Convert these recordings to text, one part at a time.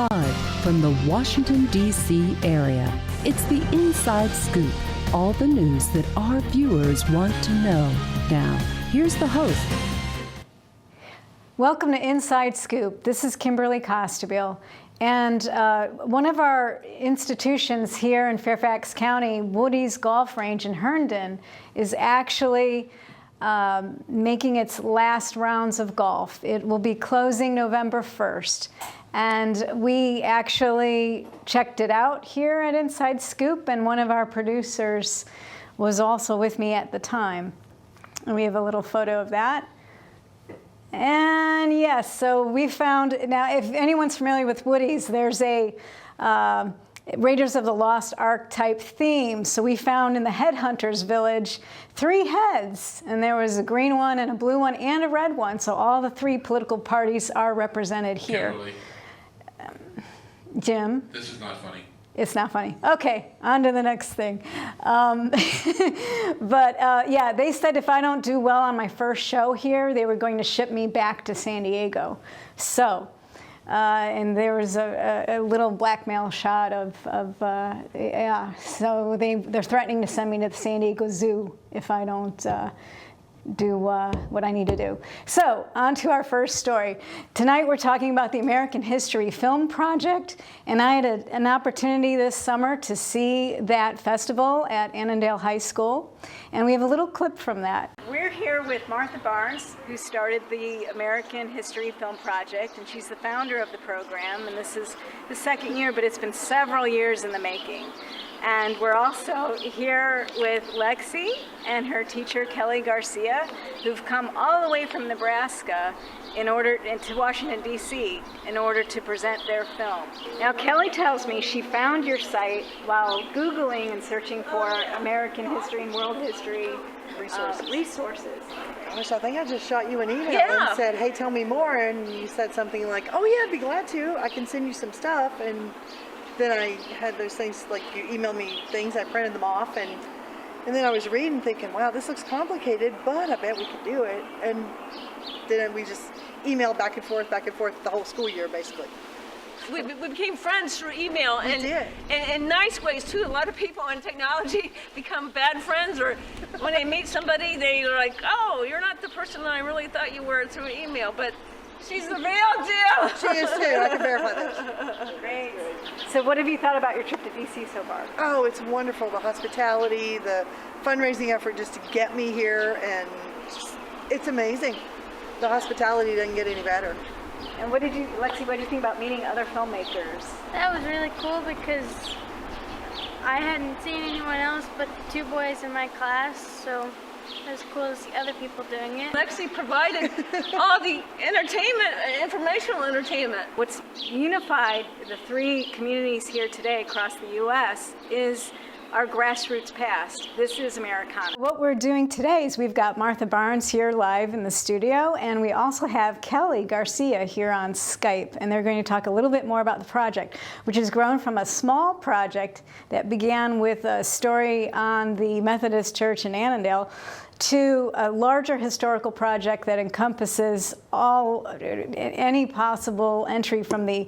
Live from the Washington, D.C. area, it's the Inside Scoop. All the news that our viewers want to know. Now, here's the host. Welcome to Inside Scoop. This is Kimberly Constabile. And one of our institutions here in Fairfax County, Woody's Golf Range in Herndon, is actually making its last rounds of golf. It will be closing November 1st. And we actually checked it out here at Inside Scoop, and one of our producers was also with me at the time. And we have a little photo of that. And yes, so we found, now if anyone's familiar with Woody's, there's a Raiders of the Lost Ark type theme. So we found in the Headhunters Village 3 heads, and there was a green one and a blue one and a red one. So all the 3 political parties are represented here. Kimberly, Jim? this is not funny. It's not funny. Okay, on to the next thing. Yeah, they said if I don't do well on my first show here, they were going to ship me back to San Diego. So, and there was a little blackmail shot yeah, so they're threatening to send me to the San Diego Zoo if I don't do what I need to do. So, on to our first story. Tonight we're talking about the American History Film Project, and I had an opportunity this summer to see that festival at Annandale High School, and we have a little clip from that. We're here with Martha Barnes, who started the American History Film Project, and she's the founder of the program, and this is the 2nd year, but it's been several years in the making. And we're also here with Lexi and her teacher, Kelly Garcia, who've come all the way from Nebraska to Washington, D.C. in order to present their film. Now, Kelly tells me she found your site while Googling and searching for American history and world history resources. Gosh, I think I just shot you an email and said, hey, tell me more. And you said something like, oh, yeah, I'd be glad to. I can send you some stuff. And then I had those things, like you emailed me things, I printed them off, and then I was reading thinking, wow, this looks complicated, but I bet we could do it. And then we just emailed back and forth the whole school year, basically. We became friends through email, and in nice ways too. A lot of people in technology become bad friends, or when they meet somebody, they're like, oh, you're not the person I really thought you were through email, but she's the real deal. She is too. I can verify that. Great. So what have you thought about your trip to D.C. so far? Oh, it's wonderful. The hospitality, the fundraising effort just to get me here, and it's amazing. The hospitality doesn't get any better. And Lexi, what did you think about meeting other filmmakers? That was really cool because I hadn't seen anyone else but the 2 boys in my class, so it was cool to see other people doing it. Lexi provided all the entertainment, informational entertainment. What's unified the 3 communities here today across the U.S. is our grassroots past. This is Americana. What we're doing today is we've got Martha Barnes here live in the studio, and we also have Kelly Garcia here on Skype, and they're going to talk a little bit more about the project, which has grown from a small project that began with a story on the Methodist Church in Annandale to a larger historical project that encompasses any possible entry from the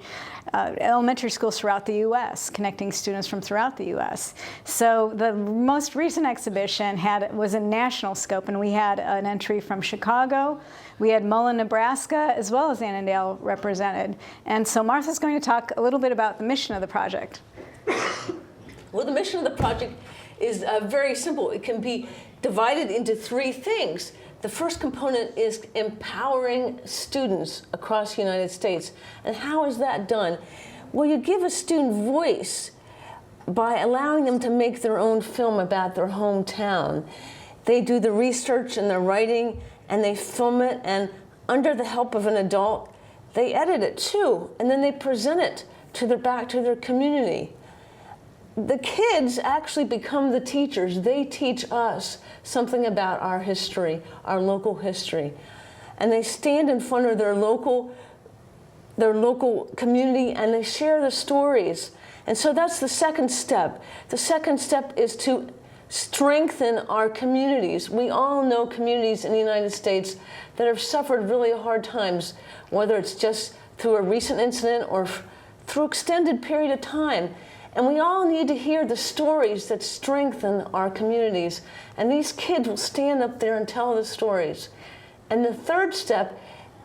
elementary schools throughout the U.S., connecting students from throughout the U.S. So the most recent exhibition was a national scope, and we had an entry from Chicago. We had Mullen, Nebraska, as well as Annandale represented. And so Martha's going to talk a little bit about the mission of the project. Well, the mission of the project is very simple. It can be divided into 3 things. The first component is empowering students across the United States. And how is that done? Well, you give a student voice by allowing them to make their own film about their hometown. They do the research and the writing, and they film it, and under the help of an adult, they edit it too, and then they present it back to their community. The kids actually become the teachers. They teach us something about our history, our local history. And they stand in front of their local community, and they share the stories. And so that's the second step. The second step is to strengthen our communities. We all know communities in the United States that have suffered really hard times, whether it's just through a recent incident or through extended period of time. And we all need to hear the stories that strengthen our communities. And these kids will stand up there and tell the stories. And the third step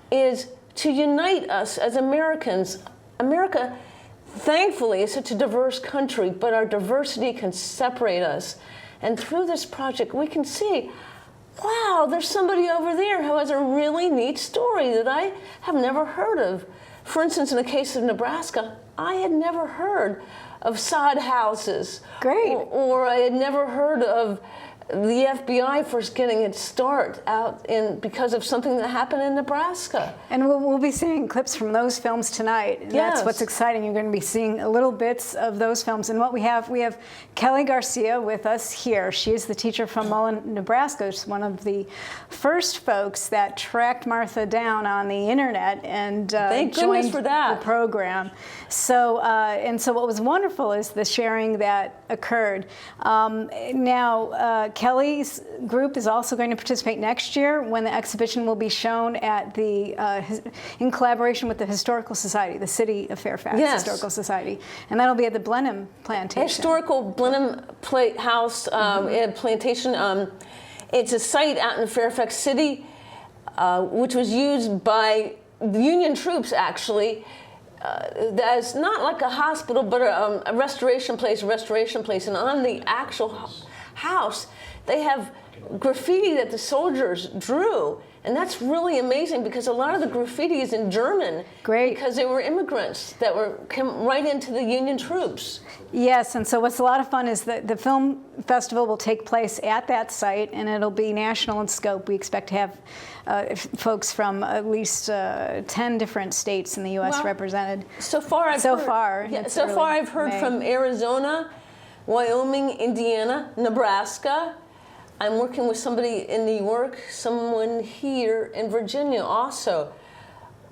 is to unite us as Americans. America, thankfully, is such a diverse country, but our diversity can separate us. And through this project, we can see, wow, there's somebody over there who has a really neat story that I have never heard of. For instance, in the case of Nebraska, I had never heard of sod houses. Great. Or I had never heard of the FBI first getting its start out in because of something that happened in Nebraska. And we'll be seeing clips from those films tonight. And Yes. That's what's exciting. You're going to be seeing little bits of those films. And what we have Kelly Garcia with us here. She is the teacher from Mullen, Nebraska. She's one of the first folks that tracked Martha down on the internet and Thank goodness joined for that. the program. So what was wonderful is the sharing that occurred. Now, Kelly's group is also going to participate next year when the exhibition will be shown at the in collaboration with the Historical Society, the City of Fairfax Yes. Historical Society, and that'll be at the Blenheim Plantation. Historical Blenheim House Plantation. It's a site out in Fairfax City, which was used by the Union troops, actually. That's not like a hospital, but a restoration place. And on the actual house, they have graffiti that the soldiers drew. And that's really amazing because a lot of the graffiti is in German. Great. Because they were immigrants that came right into the Union troops. Yes, and so what's a lot of fun is that the film festival will take place at that site, and it'll be national in scope. We expect to have folks from at least 10 different states in the U.S. Well, represented. So far, I've heard May. from Arizona, Wyoming, Indiana, Nebraska. I'm working with somebody in New York, someone here in Virginia also.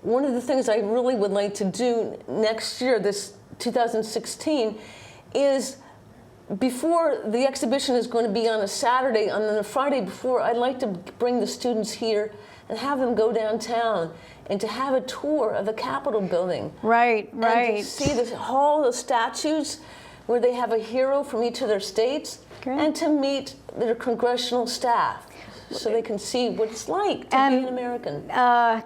One of the things I really would like to do next year, this 2016, is before the exhibition is going to be on a Saturday, on the Friday before, I'd like to bring the students here and have them go downtown and to have a tour of the Capitol building. Right. And to see the hall of statues where they have a hero from each of their states. Great. And to meet their congressional staff so they can see what it's like to be an American.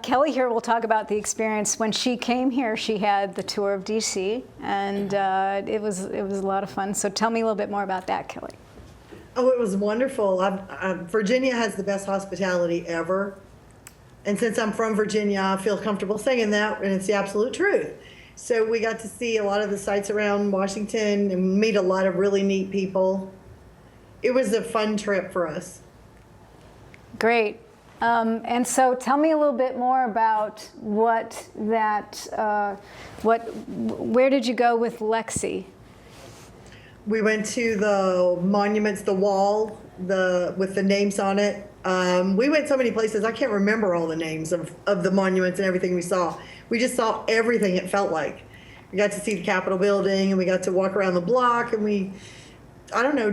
Kelly here will talk about the experience. When she came here, she had the tour of D.C., and it was a lot of fun. So tell me a little bit more about that, Kelly. Oh, it was wonderful. Virginia has the best hospitality ever. And since I'm from Virginia, I feel comfortable saying that, and it's the absolute truth. So we got to see a lot of the sites around Washington and meet a lot of really neat people. It was a fun trip for us. Great. And so tell me a little bit more about where did you go with Lexi? We went to the monuments, the wall, with the names on it. We went so many places, I can't remember all the names of the monuments and everything we saw. We just saw everything, it felt like. We got to see the Capitol building, and we got to walk around the block, and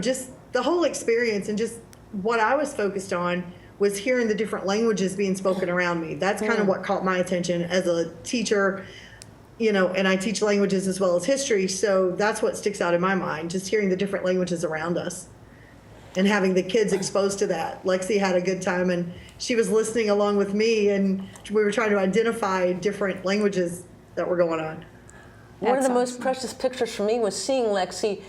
just the whole experience. And just what I was focused on was hearing the different languages being spoken around me. That's kind of what caught my attention as a teacher, and I teach languages as well as history, so that's what sticks out in my mind, just hearing the different languages around us and having the kids exposed to that. Lexi had a good time, and she was listening along with me, and we were trying to identify different languages that were going on. One of the most precious pictures for me was seeing Lexi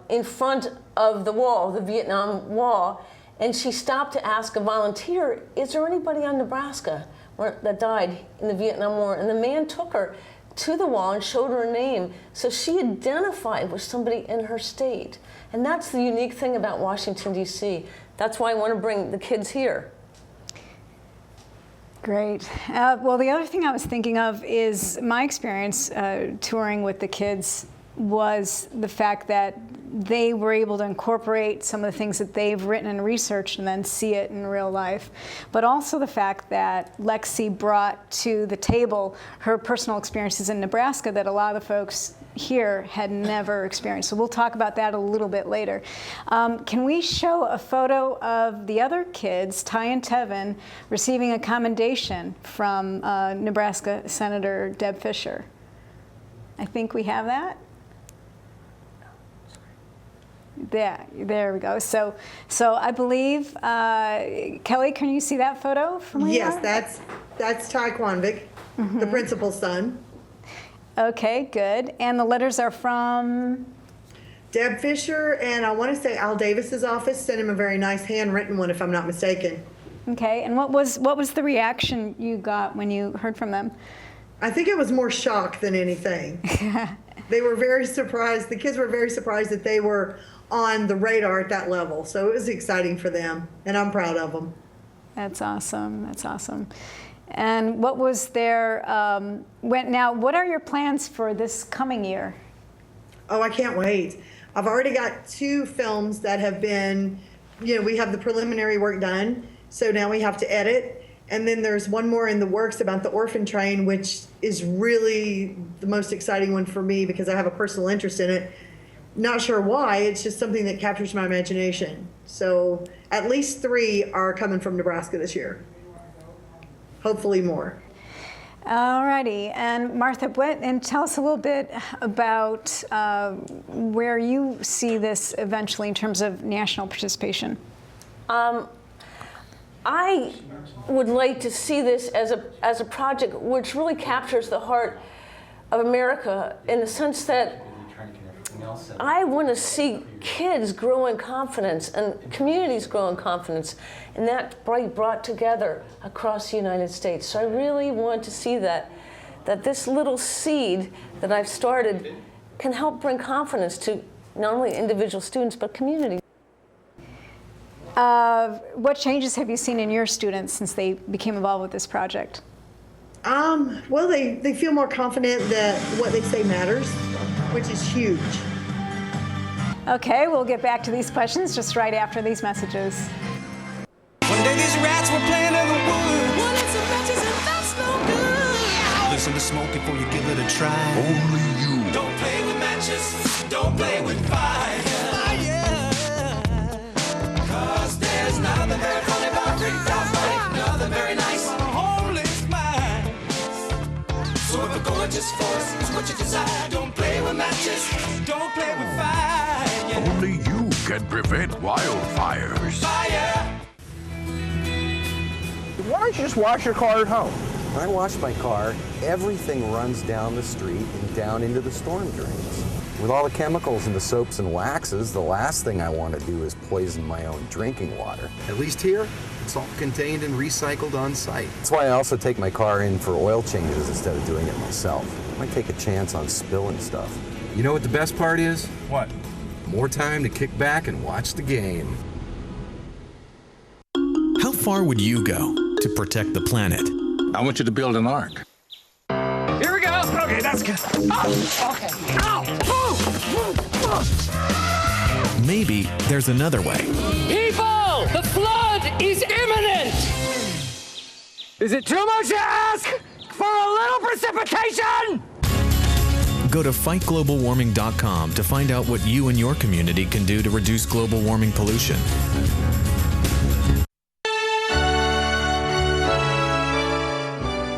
in front of the wall, the Vietnam Wall, and she stopped to ask a volunteer, is there anybody on Nebraska that died in the Vietnam War? And the man took her to the wall and showed her a name. So she identified with somebody in her state. And that's the unique thing about Washington, D.C. That's why I want to bring the kids here. Great. Well, the other thing I was thinking of is my experience touring with the kids was the fact that they were able to incorporate some of the things that they've written and researched and then see it in real life. But also the fact that Lexi brought to the table her personal experiences in Nebraska that a lot of the folks here had never experienced. So we'll talk about that a little bit later. Can we show a photo of the other kids, Ty and Tevin, receiving a commendation from Nebraska Senator Deb Fischer? I think we have that. There we go. So I believe, Kelly, can you see that photo from where you are? Yes, that's Ty Quanvik, the principal's son. Okay, good. And the letters are from? Deb Fisher, and I want to say Al Davis's office sent him a very nice handwritten one, if I'm not mistaken. Okay, and what was the reaction you got when you heard from them? I think it was more shock than anything. They were very surprised. The kids were very surprised that they were on the radar at that level. So it was exciting for them, and I'm proud of them. That's awesome. That's awesome. And what was their, now, what are your plans for this coming year? Oh, I can't wait. I've already got 2 films that have been, we have the preliminary work done, so now we have to edit. And then there's one more in the works about the orphan train, which is really the most exciting one for me because I have a personal interest in it. Not sure why, it's just something that captures my imagination. So at least 3 are coming from Nebraska this year. Hopefully more. All righty, and Martha, and tell us a little bit about where you see this eventually in terms of national participation. I would like to see this as a project which really captures the heart of America in the sense that I want to see kids grow in confidence and communities grow in confidence, and that brought together across the United States. So I really want to see that this little seed that I've started can help bring confidence to not only individual students but communities. What changes have you seen in your students since they became involved with this project? Well, they feel more confident that what they say matters, which is huge. Okay, we'll get back to these questions just right after these messages. One day these rats were playing in the woods. Well, it's some matches and that's no good. Listen to smoke before you give it a try. Only you. Don't play with matches. Don't play with fire. Cause there's nothing very funny about nothing very nice. Homeless minds. So if a gorgeous force is what you desire, don't play with matches. Don't play with fire. Only you can prevent wildfires. Fire. Why don't you just wash your car at home? When I wash my car, everything runs down the street and down into the storm drains. With all the chemicals in the soaps and waxes, the last thing I want to do is poison my own drinking water. At least here, it's all contained and recycled on site. That's why I also take my car in for oil changes instead of doing it myself. I might take a chance on spilling stuff. You know what the best part is? What? More time to kick back and watch the game. How far would you go to protect the planet? I want you to build an ark. Here we go. Okay, that's good. Oh, okay. Ow! Maybe there's another way. People, the flood is imminent! Is it too much to ask for a little precipitation? Go to fightglobalwarming.com to find out what you and your community can do to reduce global warming pollution.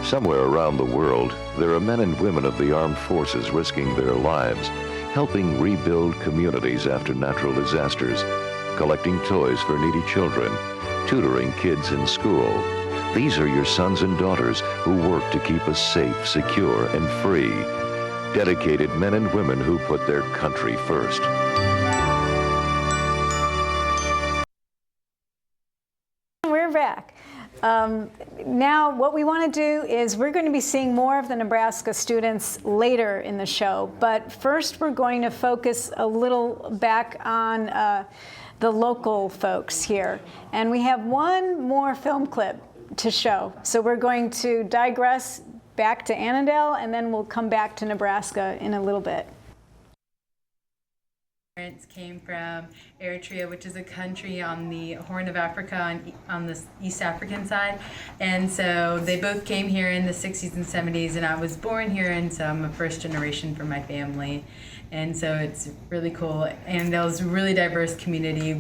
Somewhere around the world, there are men and women of the armed forces risking their lives, helping rebuild communities after natural disasters, collecting toys for needy children, tutoring kids in school. These are your sons and daughters who work to keep us safe, secure, and free. Dedicated men and women who put their country first. We're back. Now, what we want to do is we're going to be seeing more of the Nebraska students later in the show, but first we're going to focus a little back on the local folks here. And we have one more film clip to show. So we're going to digress back to Annandale, and then we'll come back to Nebraska in a little bit. Parents came from Eritrea, which is a country on the Horn of Africa on the East African side, and so they both came here in the 60s and 70s, and I was born here, and so I'm a first generation for my family, and so it's really cool. And there was a really diverse community.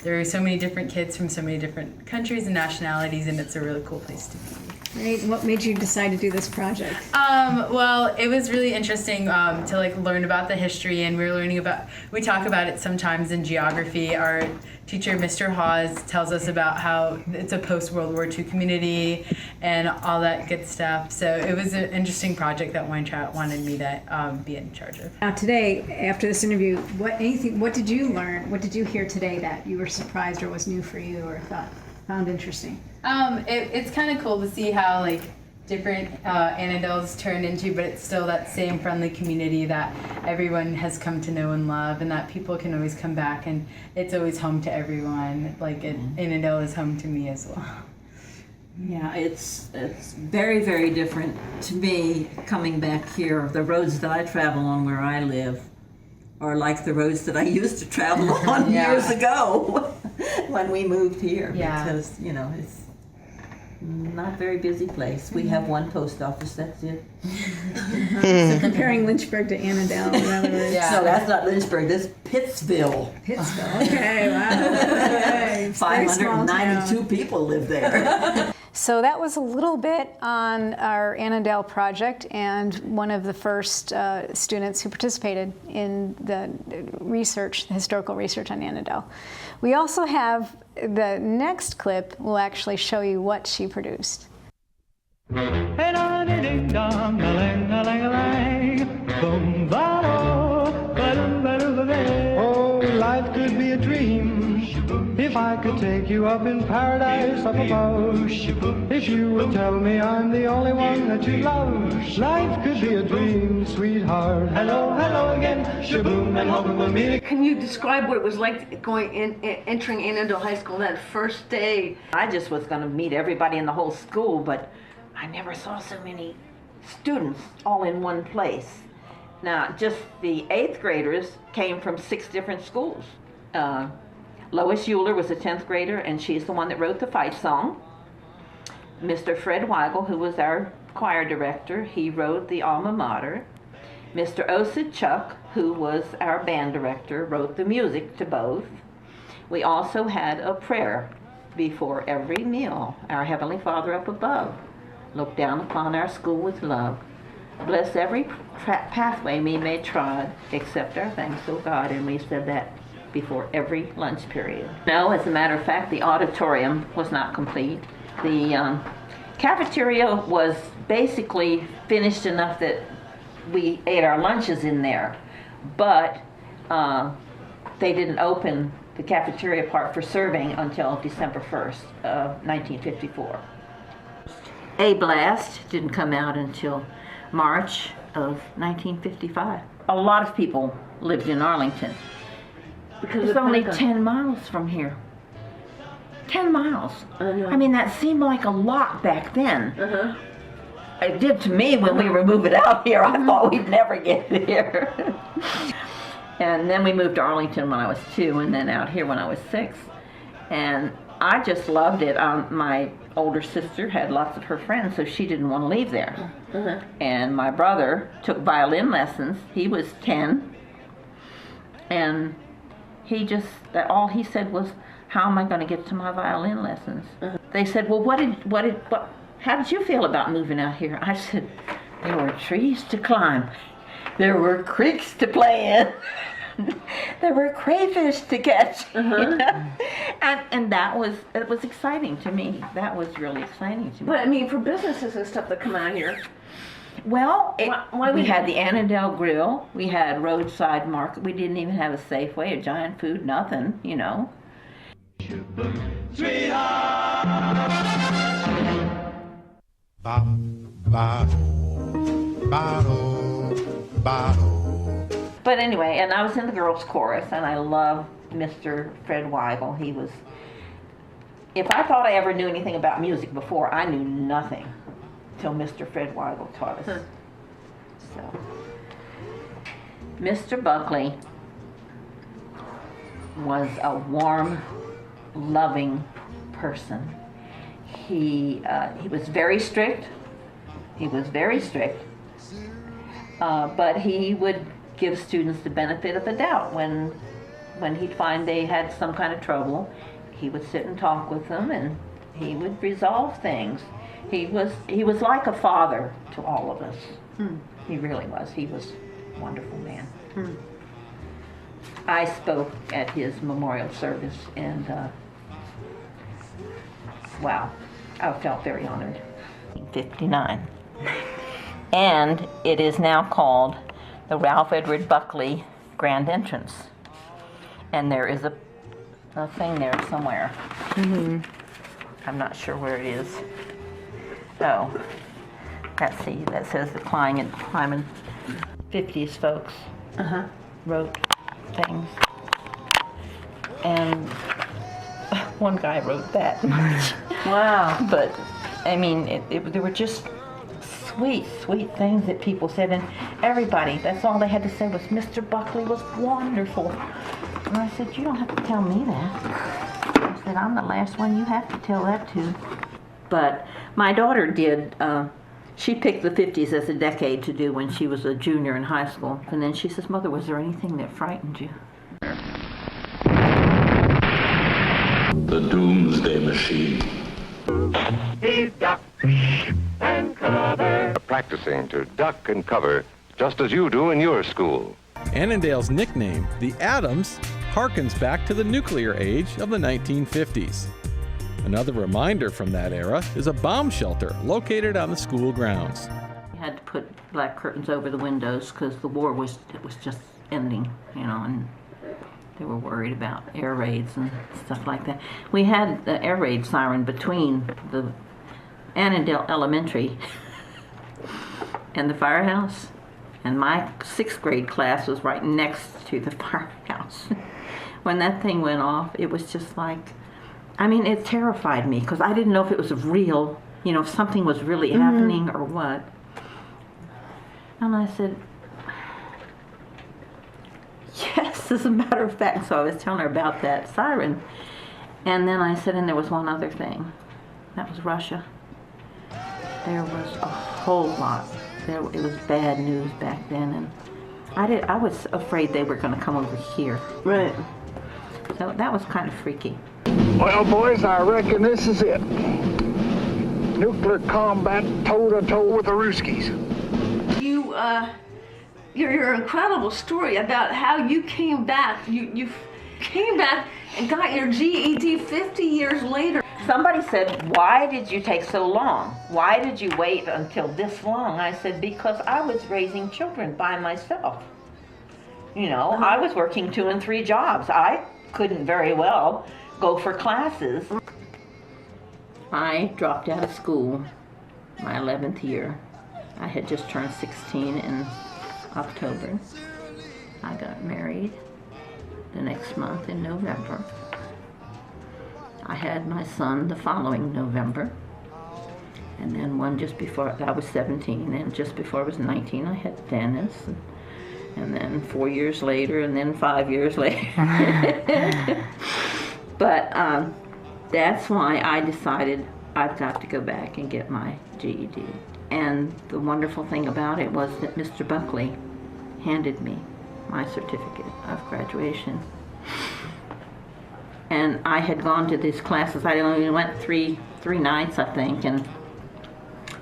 There are so many different kids from so many different countries and nationalities, and it's a really cool place to be. Great. What made you decide to do this project? Well, it was really interesting to like learn about the history, and we talk about it sometimes in geography. Our teacher, Mr. Hawes, tells us about how it's a post-World War II community and all that good stuff. So it was an interesting project that Weintraub wanted me to be in charge of. Now today, after this interview, what did you learn? What did you hear today that you were surprised or was new for you or found interesting? It's kind of cool to see how like different Annandale's turned into, but it's still that same friendly community that everyone has come to know and love, and that people can always come back, and it's always home to everyone. Like Annandale is home to me as well. Yeah, it's very, very different to me coming back here. The roads that I travel on where I live are like the roads that I used to travel on years ago when we moved here. Yeah. Because, you know, it's not a very busy place. We have one post office, that's it. So comparing Lynchburg to Annandale, in other words. Yeah. No, that's not Lynchburg, that's Pittsville. Pittsville, okay, wow. Okay. 592 people live there. So that was a little bit on our Annandale project, and one of the first students who participated in the research, the historical research on Annandale. We also have the next clip will actually show you what she produced. Oh, life could be a dream if I could take you up in paradise up above. If you would tell me I'm the only one that you love. Life could be a dream, sweetheart. Hello, hello again. Shaboom, and hoping we'll meet. Can you describe what it was like entering Annandale High School that first day? I just was going to meet everybody in the whole school, but I never saw so many students all in one place. Now, just the 8th graders came from 6 different schools. Lois Euler was a 10th grader, and she's the one that wrote the fight song. Mr. Fred Weigel, who was our choir director, he wrote the alma mater. Mr. Osid Chuck, who was our band director, wrote the music to both. We also had a prayer before every meal. Our Heavenly Father up above, look down upon our school with love. Bless every pathway we may trod, accept our thanks, O God. And we said that before every lunch period. No, as a matter of fact, the auditorium was not complete. The cafeteria was basically finished enough that we ate our lunches in there, but they didn't open the cafeteria part for serving until December 1st of 1954. A Blast didn't come out until March of 1955. A lot of people lived in Arlington because it's only 10 miles from here. 10 miles. I mean, that seemed like a lot back then. It did to me when we were moving out here. I thought we'd never get here. And then we moved to Arlington when I was 2, and then out here when I was 6. And I just loved it. My older sister had lots of her friends, so she didn't want to leave there. And my brother took violin lessons. He was 10, and all he said was, "How am I going to get to my violin lessons?" They said, "Well, how did you feel about moving out here?" I said, "There were trees to climb. There were creeks to play in. There were crayfish to catch." You know? And it was exciting to me. That was really exciting to me. But I mean, for businesses and stuff that come out here. Well, we had the Annandale Grill. We had roadside market. We didn't even have a Safeway, a Giant Food, nothing, you know. But anyway, and I was in the girls' chorus, and I loved Mr. Fred Weigel. He was, if I thought I ever knew anything about music before, I knew nothing till Mr. Fred Weigel taught us. So, Mr. Buckley was a warm, loving person. He was very strict. He was very strict, but he would give students the benefit of the doubt. When he'd find they had some kind of trouble, he would sit and talk with them, and he would resolve things. He was like a father to all of us. He really was. He was a wonderful man. I spoke at his memorial service, and wow, I felt very honored. 1959. And it is now called the Ralph Edward Buckley Grand Entrance. And there is a thing there somewhere. I'm not sure where it is. Oh, let's see, that says the Climbing 50s folks wrote things. And one guy wrote that much. Wow. But, I mean, there were just sweet, sweet things that people said, and everybody, that's all they had to say was, Mr. Buckley was wonderful. And I said, you don't have to tell me that. I said, I'm the last one you have to tell that to. But my daughter did, she picked the 50s as a decade to do when she was a junior in high school. And then she says, Mother, was there anything that frightened you? The Doomsday Machine. He's duck and cover. Practicing to duck and cover just as you do in your school. Annandale's nickname, the Adams, harkens back to the nuclear age of the 1950s. Another reminder from that era is a bomb shelter located on the school grounds. We had to put black curtains over the windows because the war was just ending, you know, and they were worried about air raids and stuff like that. We had the air raid siren between the Annandale Elementary and the firehouse, and my 6th grade class was right next to the firehouse. When that thing went off, it was just like, I mean, it terrified me because I didn't know if it was real, you know, if something was really happening or what. And I said, yes, as a matter of fact. So I was telling her about that siren. And then I said, and there was one other thing. That was Russia. There was a whole lot. It was bad news back then, and I was afraid they were going to come over here. Right. So that was kind of freaky. Well, boys, I reckon this is it. Nuclear combat toe-to-toe with the Ruskies. Your incredible story about how you came back. You came back and got your GED 50 years later. Somebody said, why did you take so long? Why did you wait until this long? I said, because I was raising children by myself. You know, I was working 2 and 3 jobs. I couldn't very well go for classes. I dropped out of school my 11th year. I had just turned 16 in October. I got married the next month in November. I had my son the following November. And then one just before, I was 17, and just before I was 19, I had Dennis. And then 4 years later, and then 5 years later. But that's why I decided I've got to go back and get my GED. And the wonderful thing about it was that Mr. Buckley handed me my certificate of graduation. And I had gone to these classes. I only went three nights, I think, and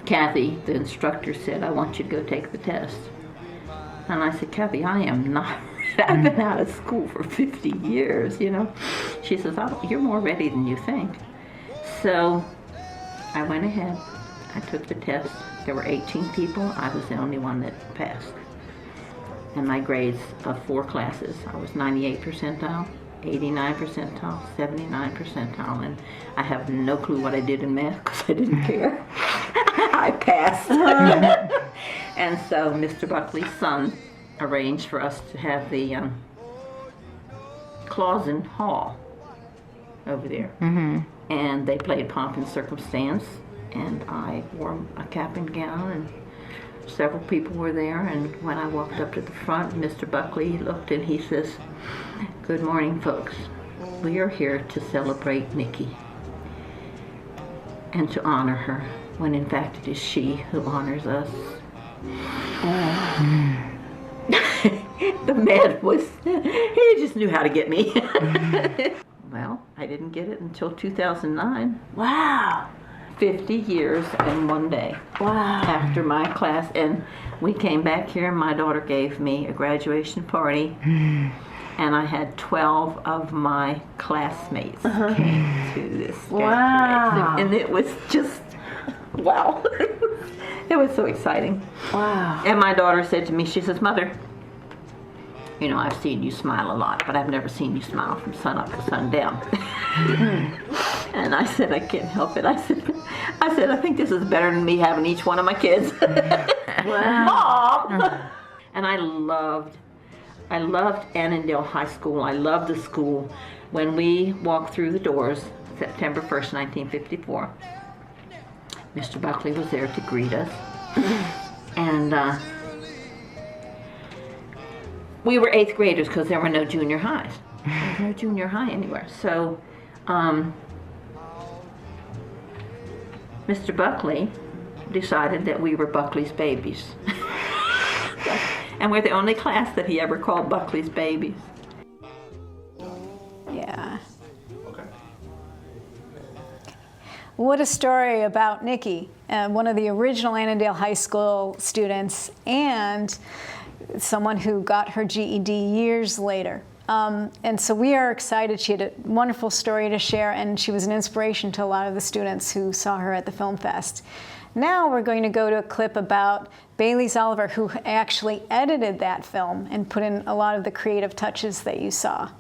Kathy, the instructor, said, I want you to go take the test. And I said, Kathy, I am not, I've been out of school for 50 years, you know. She says, oh, you're more ready than you think. So I went ahead, I took the test. There were 18 people, I was the only one that passed. And my grades of 4 classes, I was 98 percentile, 89 percentile, 79 percentile, and I have no clue what I did in math because I didn't care. I passed. And so Mr. Buckley's son arranged for us to have the Clausen Hall over there. And they played Pomp and Circumstance, and I wore a cap and gown, and several people were there. And when I walked up to the front, Mr. Buckley looked and he says, good morning, folks. We are here to celebrate Nikki and to honor her, when in fact it is she who honors us. The man was, he just knew how to get me. Well, I didn't get it until 2009. Wow. 50 years and one day. Wow. After my class, and we came back here, and my daughter gave me a graduation party, and I had 12 of my classmates came to this graduation, and it was just, wow. It was so exciting. Wow. And my daughter said to me, she says, "Mother, you know, I've seen you smile a lot, but I've never seen you smile from sun up to sundown." And I said, "I can't help it." I said, I think this is better than me having each one of my kids. Mom! And I loved Annandale High School. I loved the school. When we walked through the doors, September 1st, 1954, Mr. Buckley was there to greet us. And we were 8th graders because there were no junior highs. There was no junior high anywhere. So Mr. Buckley decided that we were Buckley's babies. And we're the only class that he ever called Buckley's babies. Yeah. Okay. What a story about Nikki, one of the original Annandale High School students and someone who got her GED years later. And so we are excited. She had a wonderful story to share, and she was an inspiration to a lot of the students who saw her at the Film Fest. Now we're going to go to a clip about Bailey Oliver, who actually edited that film and put in a lot of the creative touches that you saw.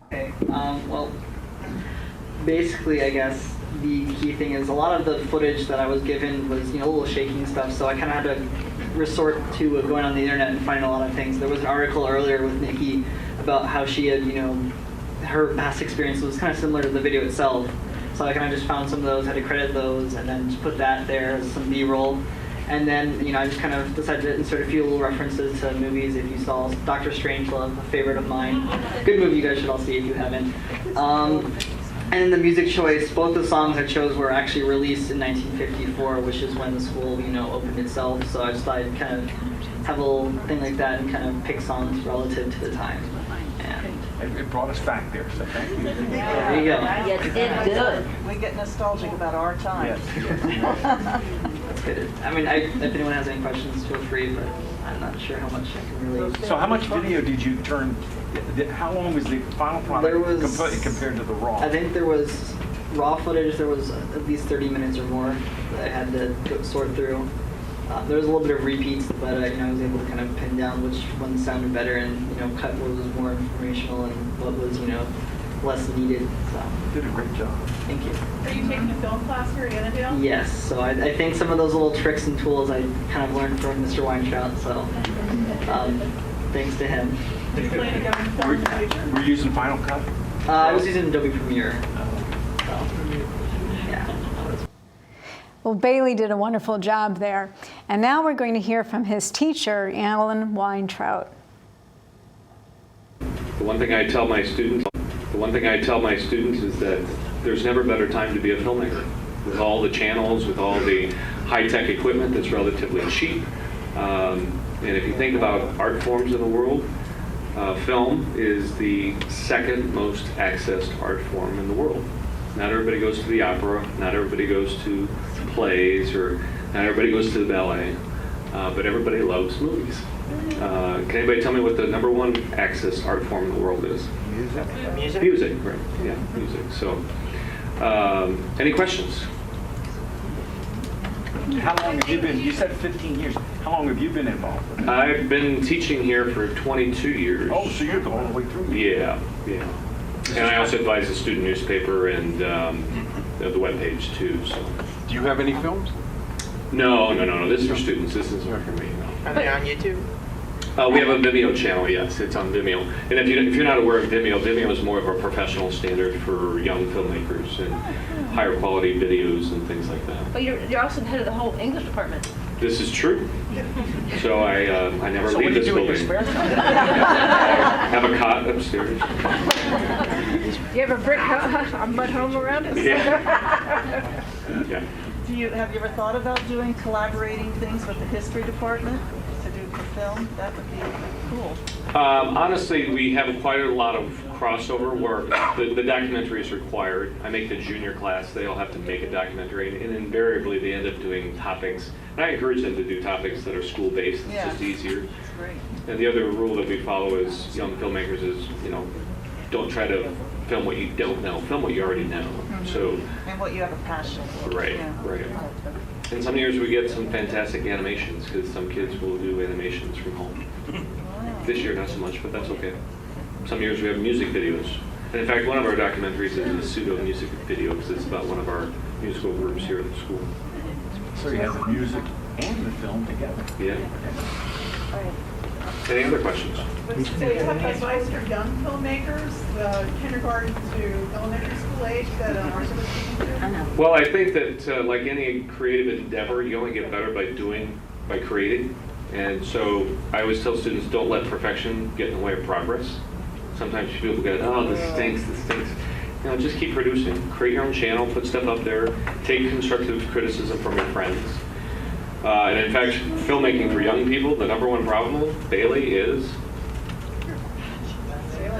Okay, well, basically, I guess the key thing is a lot of the footage that I was given was, a little shaky and stuff, so I kind of had to resort to going on the internet and finding a lot of things. There was an article earlier with Nikki about how she had, her past experience was kind of similar to the video itself. So I kind of just found some of those, had to credit those, and then just put that there as some B-roll. And then, I just kind of decided to insert a few little references to movies. If you saw Dr. Strangelove, a favorite of mine. Good movie you guys should all see if you haven't. And in the music choice, both the songs I chose were actually released in 1954, which is when the school, opened itself. So I just thought I'd kind of have a little thing like that and kind of pick songs relative to the time. And it brought us back there, so thank you. There you go. Yes, it did. We get nostalgic about our time. Yes. That's good. I mean, if anyone has any questions, feel free, but I'm not sure how much I can really... So how much video did you turn? How long was the final product compared to the raw? I think there was raw footage. There was at least 30 minutes or more that I had to sort through. There was a little bit of repeats, but I was able to kind of pin down which ones sounded better and cut what was more informational and what was less needed. So you did a great job. Thank you. Are you taking a film class here at Annandale? Yes. So I think some of those little tricks and tools I kind of learned from Mr. Weintraut. So thanks to him. Were you using Final Cut? I was using Adobe Premiere. Well, Bailey did a wonderful job there. And now we're going to hear from his teacher, Alan Weintraut. The one thing I tell my students is that there's never a better time to be a filmmaker. With all the channels, with all the high-tech equipment that's relatively cheap. And if you think about art forms in the world, film is the second most accessed art form in the world. Not everybody goes to the opera, not everybody goes to plays, or not everybody goes to the ballet, but everybody loves movies. Can anybody tell me what the #1 accessed art form in the world is? Music. Music, right? Yeah, music. So, any questions? How long have you been? You said 15 years. How long have you been involved with it? I've been teaching here for 22 years. Oh, so you're going all the way through. Yeah. And I also advise the student newspaper and the webpage too. So. Do you have any films? No. This is for students. This isn't for me. No. Are they on YouTube? We have a Vimeo channel. Yes, it's on Vimeo. And if you're not aware of Vimeo, Vimeo is more of a professional standard for young filmmakers and higher quality videos and things like that. But you're also the head of the whole English department. This is true. So I never leave this building. Have a cot upstairs. You have a mud home around us? Yeah. Have you ever thought about doing collaborating things with the history department to do for film? That would be cool. Honestly, we have quite a lot of crossover work. The documentary is required. I make the junior class, they all have to make a documentary, and invariably they end up doing topics. And I encourage them to do topics that are school-based. It's just easier. That's great. And the other rule that we follow as young filmmakers is, don't try to film what you don't know. Film what you already know. So. And what you have a passion for. Right. And some years we get some fantastic animations because some kids will do animations from home. This year not so much, but that's okay. Some years we have music videos. And in fact, one of our documentaries is a pseudo music video because it's about one of our musical groups here at the school. So you have the music and the film together. Yeah. Any other questions? So you have advice for young filmmakers, kindergarten to elementary school age that are sort of speaking to? Well, I think that like any creative endeavor, you only get better by creating. And so I always tell students, don't let perfection get in the way of progress. Sometimes people go, oh, this stinks. Just keep producing. Create your own channel, put stuff up there, take constructive criticism from your friends. And in fact, filmmaking for young people, the number one problem, Bailey, is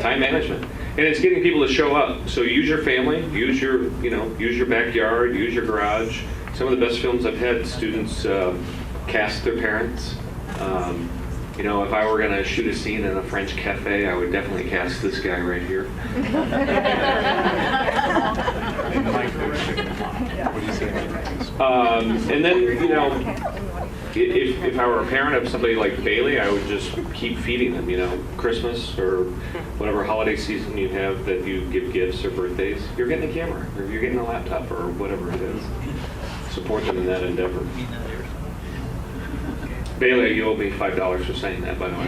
time management. And it's getting people to show up. So use your family, use your backyard, use your garage. Some of the best films I've had students cast their parents. If I were going to shoot a scene in a French cafe, I would definitely cast this guy right here. And then, if I were a parent of somebody like Bailey, I would just keep feeding them, Christmas or whatever holiday season you have that you give gifts or birthdays. You're getting a camera or you're getting a laptop or whatever it is. Support them in that endeavor. Bailey, you owe me $5 for saying that, by the way.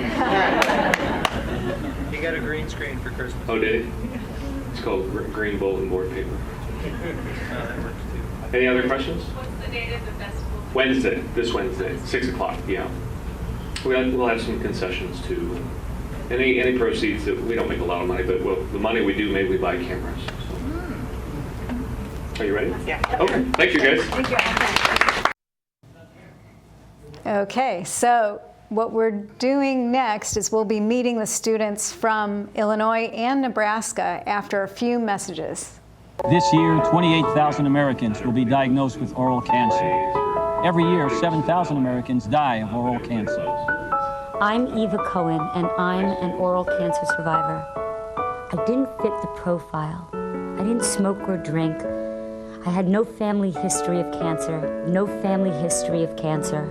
He got a green screen for Christmas. Oh, did he? It's called green bulletin board paper. That works too. Any other questions? What's the date of the festival? Wednesday, this Wednesday, 6 o'clock, yeah. We'll have some concessions too. Any proceeds that we don't make a lot of money, but the money we do make, we buy cameras. So. Are you ready? Yeah. Okay, thank you guys. Thank you. Okay, so what we're doing next is we'll be meeting the students from Illinois and Nebraska after a few messages. This year, 28,000 Americans will be diagnosed with oral cancer. Every year, 7,000 Americans die of oral cancer. I'm Eva Cohen, and I'm an oral cancer survivor. I didn't fit the profile. I didn't smoke or drink. I had no family history of cancer, no family history of cancer.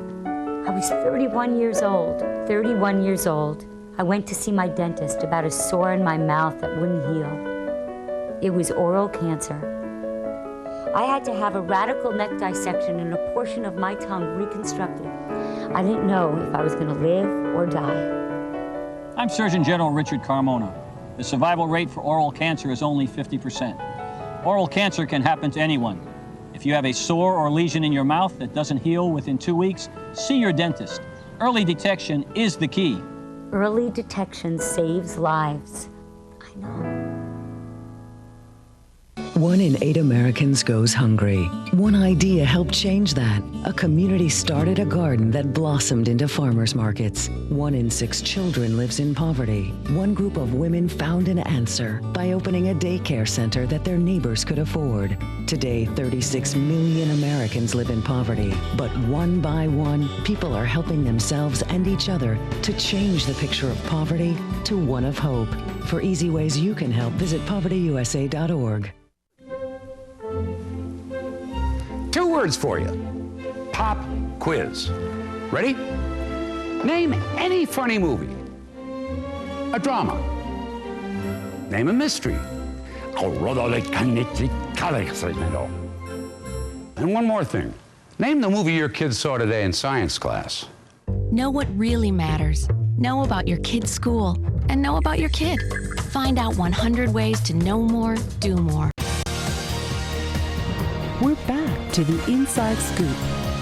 I was 31 years old. 31 years old. I went to see my dentist about a sore in my mouth that wouldn't heal. It was oral cancer. I had to have a radical neck dissection and a portion of my tongue reconstructed. I didn't know if I was going to live or die. I'm Surgeon General Richard Carmona. The survival rate for oral cancer is only 50%. Oral cancer can happen to anyone. If you have a sore or lesion in your mouth that doesn't heal within 2 weeks, see your dentist. Early detection is the key. Early detection saves lives. I know. 1 in 8 Americans goes hungry. One idea helped change that. A community started a garden that blossomed into farmers markets. 1 in 6 children lives in poverty. One group of women found an answer by opening a daycare center that their neighbors could afford. Today, 36 million Americans live in poverty. But one by one, people are helping themselves and each other to change the picture of poverty to one of hope. For easy ways you can help, visit povertyusa.org. 2 words for you. Pop quiz. Ready? Name any funny movie. A drama. Name a mystery. And one more thing. Name the movie your kids saw today in science class. Know what really matters. Know about your kid's school. And know about your kid. Find out 100 ways to know more, do more. We're back to the Inside Scoop.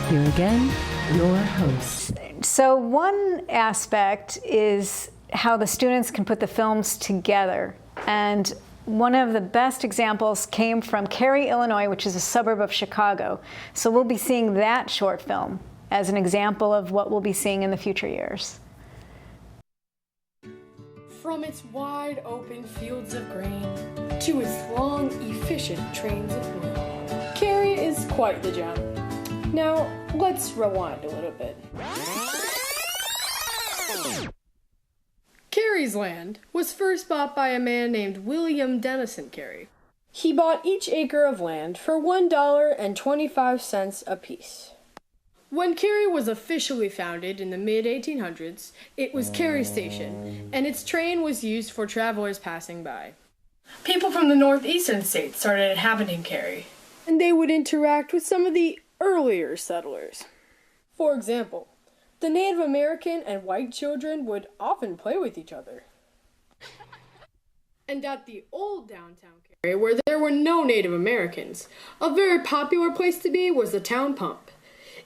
Here again, your host. So one aspect is how the students can put the films together. And one of the best examples came from Cary, Illinois, which is a suburb of Chicago. So we'll be seeing that short film as an example of what we'll be seeing in the future years. From its wide open fields of grain to its long, efficient trains of wool, Cary is quite the gem. Now, let's rewind a little bit. Cary's land was first bought by a man named William Dennison Cary. He bought each acre of land for $1.25 apiece. When Cary was officially founded in the mid-1800s, it was Cary Station, and its train was used for travelers passing by. People from the northeastern states started inhabiting Cary, and they would interact with some of the earlier settlers. For example, the Native American and white children would often play with each other. And at the old downtown Cary, where there were no Native Americans, a very popular place to be was the town pump.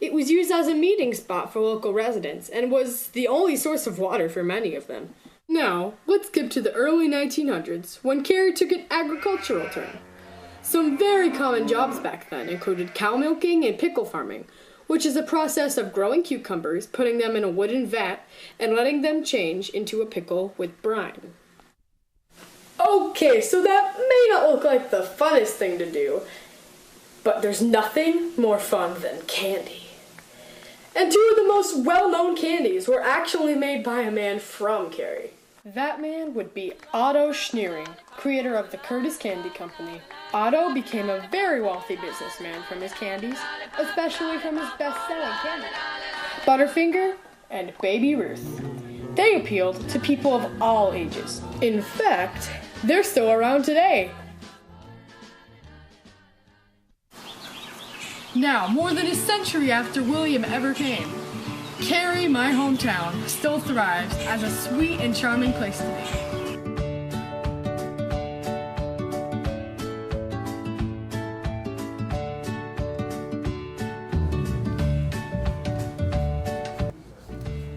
It was used as a meeting spot for local residents and was the only source of water for many of them. Now, let's skip to the early 1900s when Cary took an agricultural turn. Some very common jobs back then included cow milking and pickle farming, which is a process of growing cucumbers, putting them in a wooden vat, and letting them change into a pickle with brine. Okay, so that may not look like the funnest thing to do, but there's nothing more fun than candy. And two of the most well-known candies were actually made by a man from Cary. That man would be Otto Schneering, creator of the Curtis Candy Company. Otto became a very wealthy businessman from his candies, especially from his best-selling candies, Butterfinger and Baby Ruth. They appealed to people of all ages. In fact, they're still around today. Now, more than a century after William ever came, Cary, my hometown, still thrives as a sweet and charming place to be.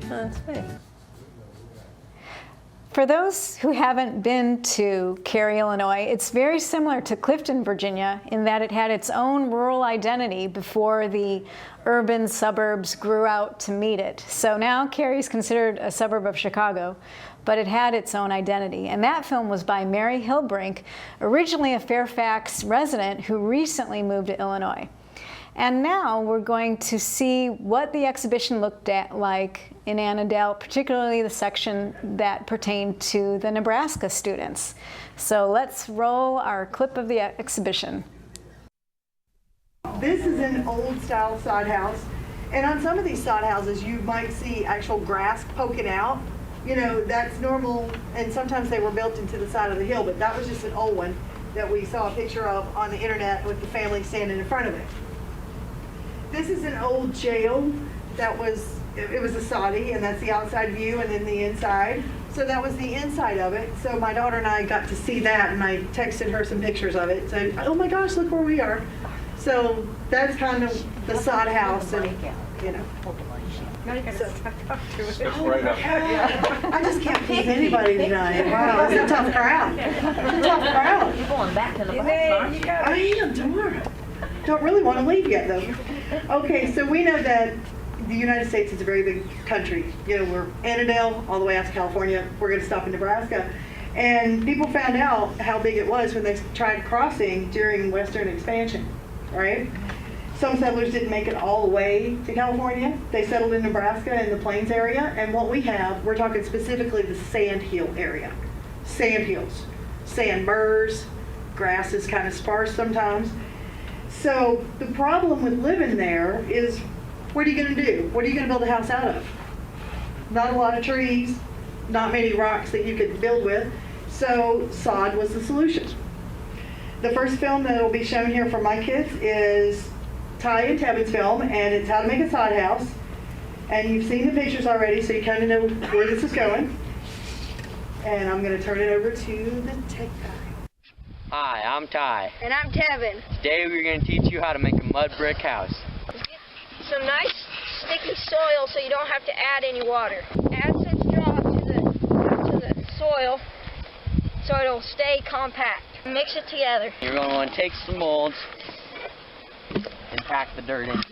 That's right. For those who haven't been to Cary, Illinois, it's very similar to Clifton, Virginia, in that it had its own rural identity before the urban suburbs grew out to meet it. So now Cary is considered a suburb of Chicago, but it had its own identity. And that film was by Mary Hillbrink, originally a Fairfax resident who recently moved to Illinois. And now we're going to see what the exhibition looked at like in Annandale, particularly the section that pertained to the Nebraska students. So let's roll our clip of the exhibition. This is an old style sod house, and on some of these sod houses you might see actual grass poking out. You know, that's normal, and sometimes they were built into the side of the hill, but that was just an old one that we saw a picture of on the internet with the family standing in front of it. This is an old jail that was, it was a soddy, and that's the outside view, and then the inside. So that was the inside of it. So my daughter and I got to see that, and I texted her some pictures of it. Said, oh my gosh, look where we are. So that's kind of the sod house, and you know. Now you gotta talk to it. Right up. I just can't please anybody tonight. Wow, it's a tough crowd. It's a tough crowd. You're going back to the bus, aren't you? I am tomorrow. Don't really want to leave yet, though. Okay, so we know that the United States is a very big country. You know, we're Annandale all the way out to California. We're going to stop in Nebraska. And people found out how big it was when they tried crossing during Western expansion, right? Some settlers didn't make it all the way to California. They settled in Nebraska in the plains area. And what we have, we're talking specifically the sand hill area. Sand hills, sand burrs, grass is kind of sparse sometimes. So the problem with living there is, what are you going to do? What are you going to build a house out of? Not a lot of trees, not many rocks that you could build with. So sod was the solution. The first film that will be shown here for my kids is Ty and Tevin's film, and it's how to make a sod house. And you've seen the pictures already, so you kind of know where this is going. And I'm going to turn it over to the tech guy. Hi, I'm Ty. And I'm Tevin. Today we're going to teach you how to make a mud brick house. Some nice sticky soil so you don't have to add any water. Add some straw to the soil so it'll stay compact. Mix it together. You're going to want to take some molds and pack the dirt into them.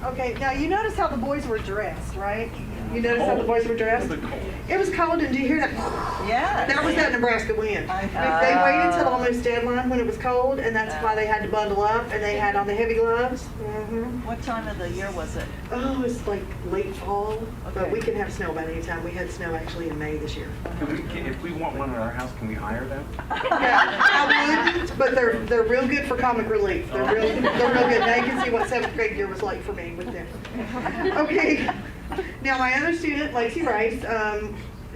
Okay, now you notice how the boys were dressed, right? You notice how the boys were dressed? It was cold, and do you hear that? Yeah. That was that Nebraska wind. They waited till almost deadline when it was cold, and that's why they had to bundle up, and they had on the heavy gloves. What time of the year was it? Oh, it's like late fall, but we can have snow about any time. We had snow actually in May this year. If we want one in our house, can we hire them? Yeah, I wouldn't, but they're real good for comic relief. They're real good. Now you can see what 7th grade year was like for me with them. Okay, now my other student, Lacey Rice,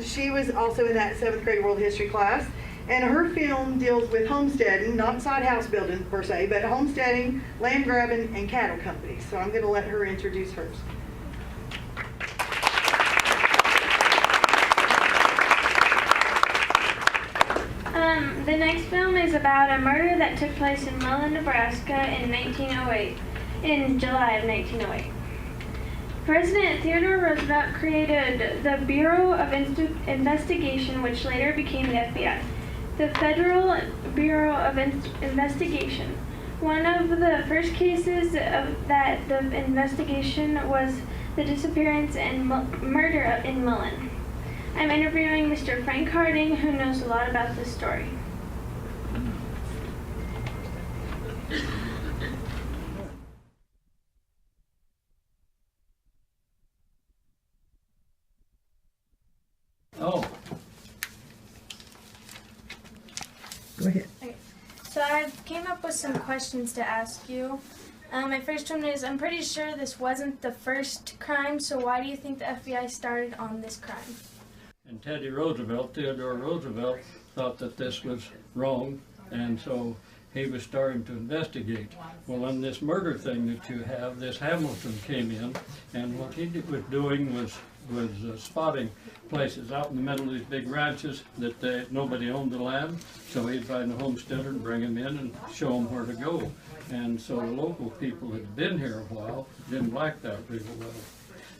she was also in that 7th grade world history class, and her film deals with homesteading, not side house building per se, but homesteading, land grabbing, and cattle companies. So I'm going to let her introduce hers. The next film is about a murder that took place in Mullen, Nebraska in 1908, in July of 1908. President Theodore Roosevelt created the Bureau of Investigation, which later became the FBI. The Federal Bureau of Investigation. One of the first cases that the investigation was the disappearance and murder in Mullen. I'm interviewing Mr. Frank Harding, who knows a lot about this story. Oh. Go ahead. Okay. So I came up with some questions to ask you. My first one is, I'm pretty sure this wasn't the first crime, so why do you think the FBI started on this crime? And Theodore Roosevelt, thought that this was wrong, and so he was starting to investigate. Well, on this murder thing that you have, this Hamilton came in, and what he was doing was spotting places out in the middle of these big ranches that nobody owned the land, so he'd find a homesteader and bring him in and show them where to go. And so the local people that had been here a while didn't like that real well.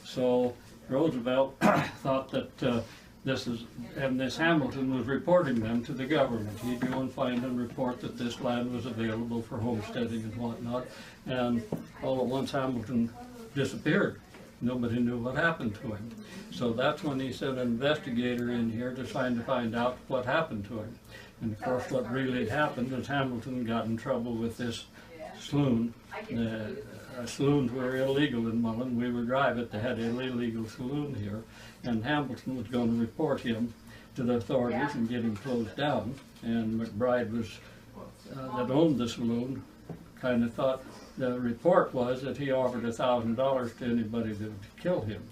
So Roosevelt thought that this Hamilton was reporting them to the government. He'd go and find and report that this land was available for homesteading and whatnot. And all at once Hamilton disappeared. Nobody knew what happened to him. So that's when he sent an investigator in here to try to find out what happened to him. And of course what really happened is Hamilton got in trouble with this saloon. Saloons were illegal in Mullen. We were private. They had an illegal saloon here. And Hamilton was going to report him to the authorities and get him closed down. And McBride that owned the saloon, kind of thought the report was that he offered $1,000 to anybody that would kill him.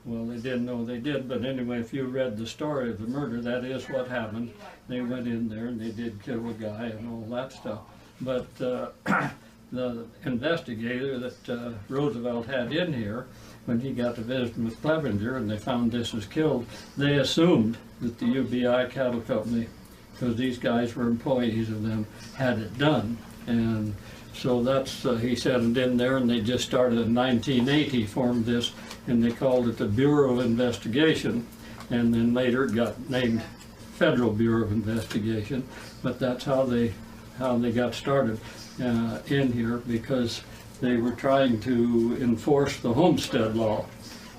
Well, they didn't know they did, but anyway, if you read the story of the murder, that is what happened. They went in there and they did kill a guy and all that stuff. But the investigator that Roosevelt had in here, when he got to visit with Clevenger and they found this was killed, they assumed that the UBI Cattle Company, because these guys were employees of them, had it done. And So that's, he sent it in there, and they just started in 1980, formed this, and they called it the Bureau of Investigation, and then later it got named Federal Bureau of Investigation, but that's how they got started in here, because they were trying to enforce the homestead law,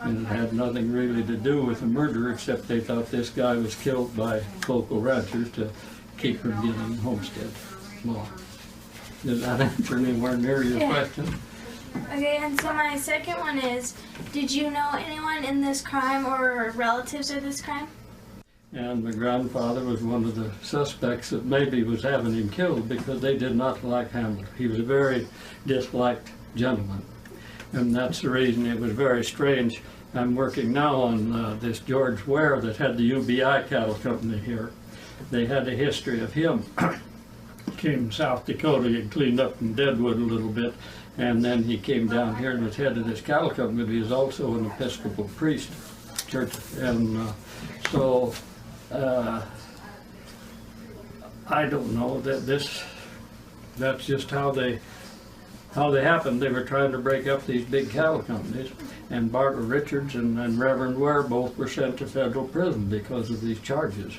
and it had nothing really to do with the murder, except they thought this guy was killed by local ranchers to keep from getting homestead law. Does that answer anywhere near your question? Okay, and so my second one is, did you know anyone in this crime or relatives of this crime? And my grandfather was one of the suspects that maybe was having him killed, because they did not like Hamler. He was a very disliked gentleman. And that's the reason it was very strange. I'm working now on this George Ware that had the UBI cattle company here. They had a history of him. Came from South Dakota and cleaned up in Deadwood a little bit, and then he came down here and was head of this cattle company. He was also an Episcopal priest, church, and so I don't know that that's just how they happened. They were trying to break up these big cattle companies, and Bartlett Richards and Reverend Ware both were sent to federal prison because of these charges.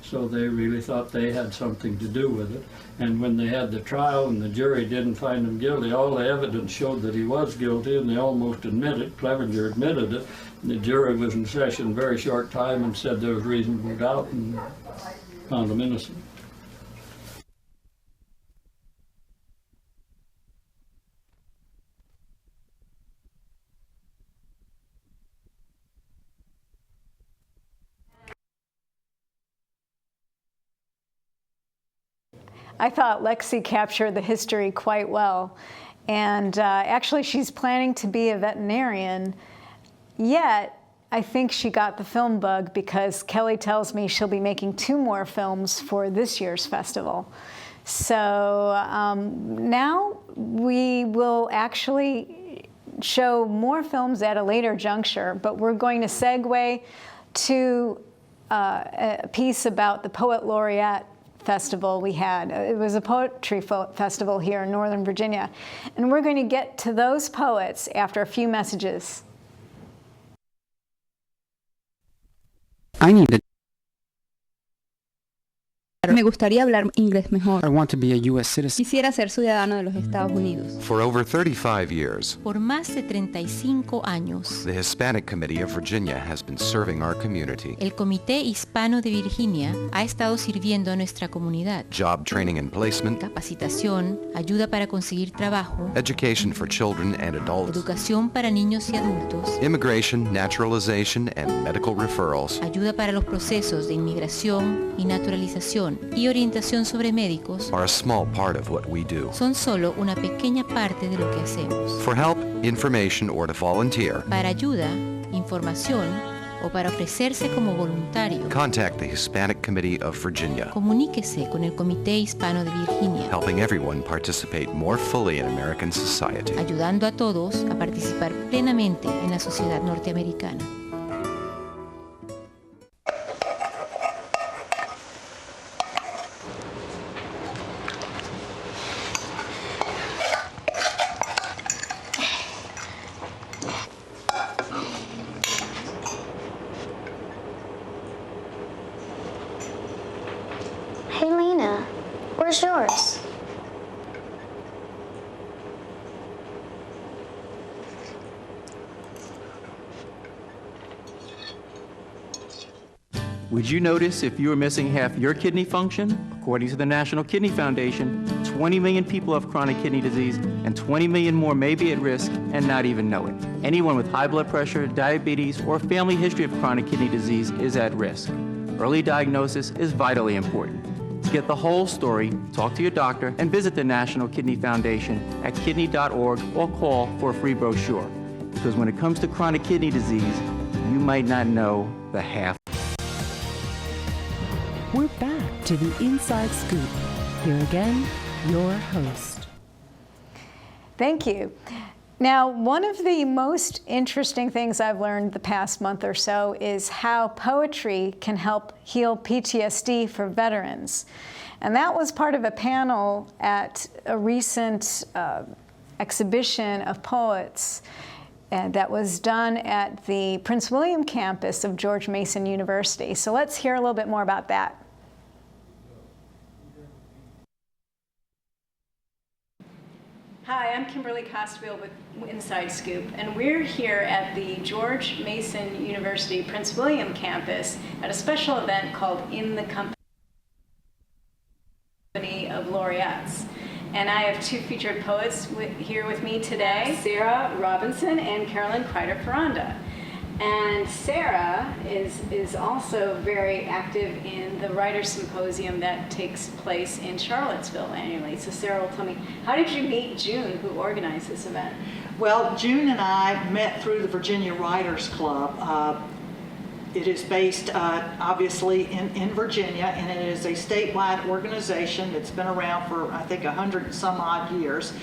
So they really thought they had something to do with it. And when they had the trial and the jury didn't find him guilty, all the evidence showed that he was guilty, and they almost admitted, Clevenger admitted it. And the jury was in session a very short time and said there was reasonable doubt and found him innocent. I thought Lexi captured the history quite well. And actually, she's planning to be a veterinarian, yet I think she got the film bug because Kelly tells me she'll be making 2 more films for this year's festival. So now we will actually show more films at a later juncture, but we're going to segue to a piece about the Poet Laureate festival we had. It was a poetry festival here in Northern Virginia. And we're going to get to those poets after a few messages. Me gustaría hablar inglés mejor. I want to be a U.S. citizen. Quisiera ser ciudadano de los Estados Unidos. For over 35 years, Por más de 35 años, the Hispanic Committee of Virginia has been serving our community. el Comité Hispano de Virginia ha estado sirviendo a nuestra comunidad. Job training and placement, Capacitación, ayuda para conseguir trabajo, education for children and adults, educación para niños y adultos, immigration, naturalization, and medical referrals. ayuda para los procesos de inmigración y naturalización y orientación sobre médicos Are a small part of what we do. son solo una pequeña parte de lo que hacemos. For help, information, or to volunteer, Para ayuda, información o para ofrecerse como voluntario, contact the Hispanic Committee of Virginia, comuníquese con el Comité Hispano de Virginia, helping everyone participate more fully in American society. ayudando a todos a participar plenamente en la sociedad norteamericana. Hey, Lena, where's yours? Would you notice if you were missing half your kidney function? According to the National Kidney Foundation, 20 million people have chronic kidney disease, and 20 million more may be at risk and not even know it. Anyone with high blood pressure, diabetes, or family history of chronic kidney disease is at risk. Early diagnosis is vitally important. To get the whole story, talk to your doctor and visit the National Kidney Foundation at kidney.org or call for a free brochure. Because when it comes to chronic kidney disease, you might not know the half. We're back to the Inside Scoop. Here again, your host. Thank you. Now, one of the most interesting things I've learned the past month or so is how poetry can help heal PTSD for veterans. And that was part of a panel at a recent exhibition of poets that was done at the Prince William campus of George Mason University. So let's hear a little bit more about that. Hi, I'm Kimberly Constabile with Inside Scoop, and we're here at the George Mason University Prince William campus at a special event called In the Company of Laureates. And I have two featured poets here with me today, Sarah Robinson and Carolyn Kreider-Ferranda. And Sarah is also very active in the Writers' Symposium that takes place in Charlottesville annually. So Sarah will tell me, how did you meet June, who organized this event? Well, June and I met through the Virginia Writers Club. It is based obviously in Virginia, and it is a statewide organization that's been around for I think 100 and some odd years.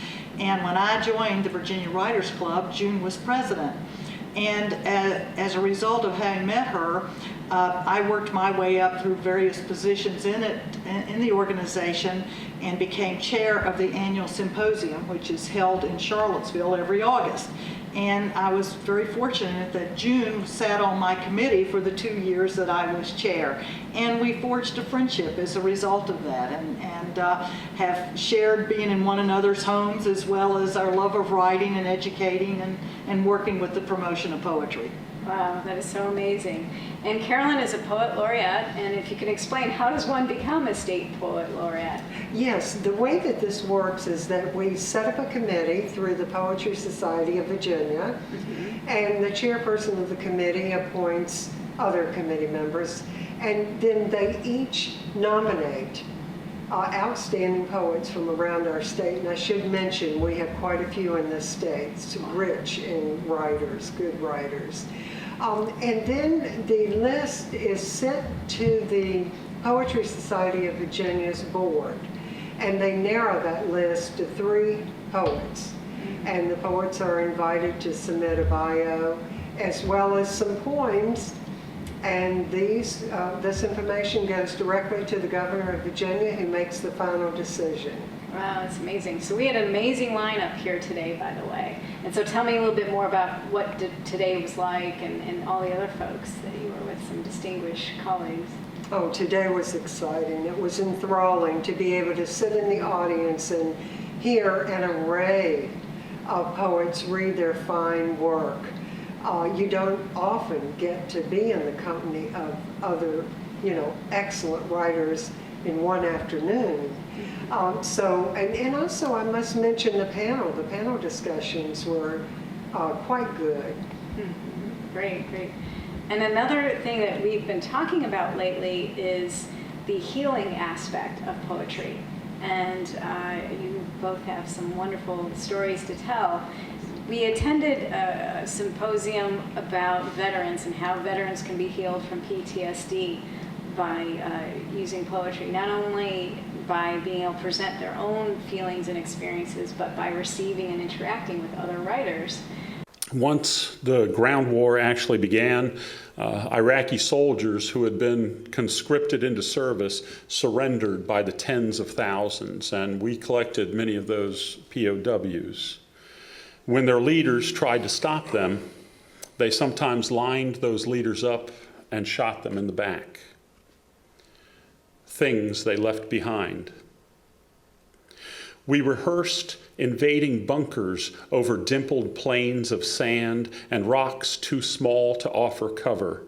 And when I joined the Virginia Writers Club, June was president. And as a result of having met her, I worked my way up through various positions in the organization and became chair of the annual symposium, which is held in Charlottesville every August. And I was very fortunate that June sat on my committee for the 2 years that I was chair. And we forged a friendship as a result of that, and have shared being in one another's homes, as well as our love of writing and educating and working with the promotion of poetry. Wow, that is so amazing. And Carolyn is a poet laureate, and if you can explain, how does one become a state poet laureate? Yes, the way that this works is that we set up a committee through the Poetry Society of Virginia, and the chairperson of the committee appoints other committee members, and then they each nominate outstanding poets from around our state. And I should mention, we have quite a few in this state. It's rich in writers, good writers. And then the list is sent to the Poetry Society of Virginia's board, and they narrow that list to 3 poets. And the poets are invited to submit a bio, as well as some poems. And this information goes directly to the governor of Virginia, who makes the final decision. Wow, that's amazing. So we had an amazing lineup here today, by the way. And so tell me a little bit more about what today was like, and all the other folks that you were with, some distinguished colleagues. Oh, today was exciting. It was enthralling to be able to sit in the audience and hear an array of poets read their fine work. You don't often get to be in the company of other, excellent writers in one afternoon. And also I must mention the panel. The panel discussions were quite good. Great, great. And another thing that we've been talking about lately is the healing aspect of poetry. And you both have some wonderful stories to tell. We attended a symposium about veterans and how veterans can be healed from PTSD by using poetry, not only by being able to present their own feelings and experiences, but by receiving and interacting with other writers. Once the ground war actually began, Iraqi soldiers who had been conscripted into service surrendered by the tens of thousands, and we collected many of those POWs. When their leaders tried to stop them, they sometimes lined those leaders up and shot them in the back. Things they left behind. We rehearsed invading bunkers over dimpled plains of sand and rocks too small to offer cover.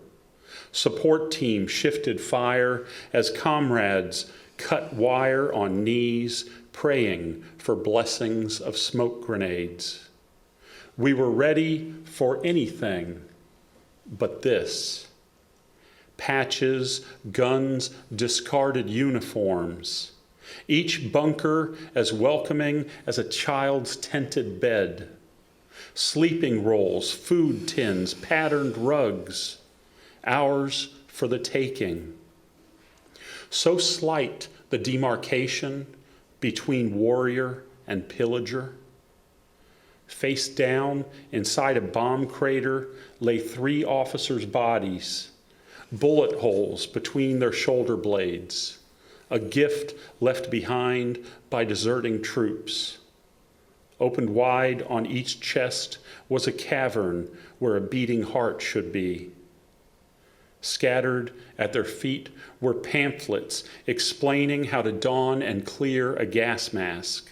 Support teams shifted fire as comrades cut wire on knees, praying for blessings of smoke grenades. We were ready for anything but this. Patches, guns, discarded uniforms. Each bunker as welcoming as a child's tented bed. Sleeping rolls, food tins, patterned rugs. Ours for the taking. So slight the demarcation between warrior and pillager. Face down, inside a bomb crater, lay 3 officers' bodies, bullet holes between their shoulder blades, a gift left behind by deserting troops. Opened wide on each chest was a cavern where a beating heart should be. Scattered at their feet were pamphlets explaining how to don and clear a gas mask,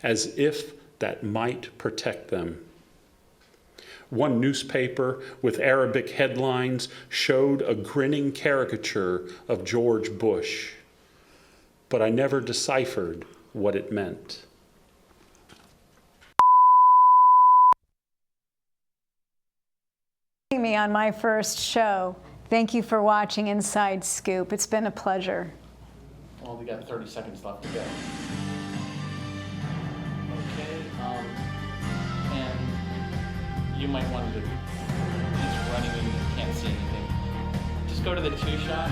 as if that might protect them. One newspaper with Arabic headlines showed a grinning caricature of George Bush, but I never deciphered what it meant. Me on my first show. Thank you for watching Inside Scoop. It's been a pleasure. Well, we got 30 seconds left to go. Okay, and you might want to, he's running and you can't see anything. Just go to the 2 shot.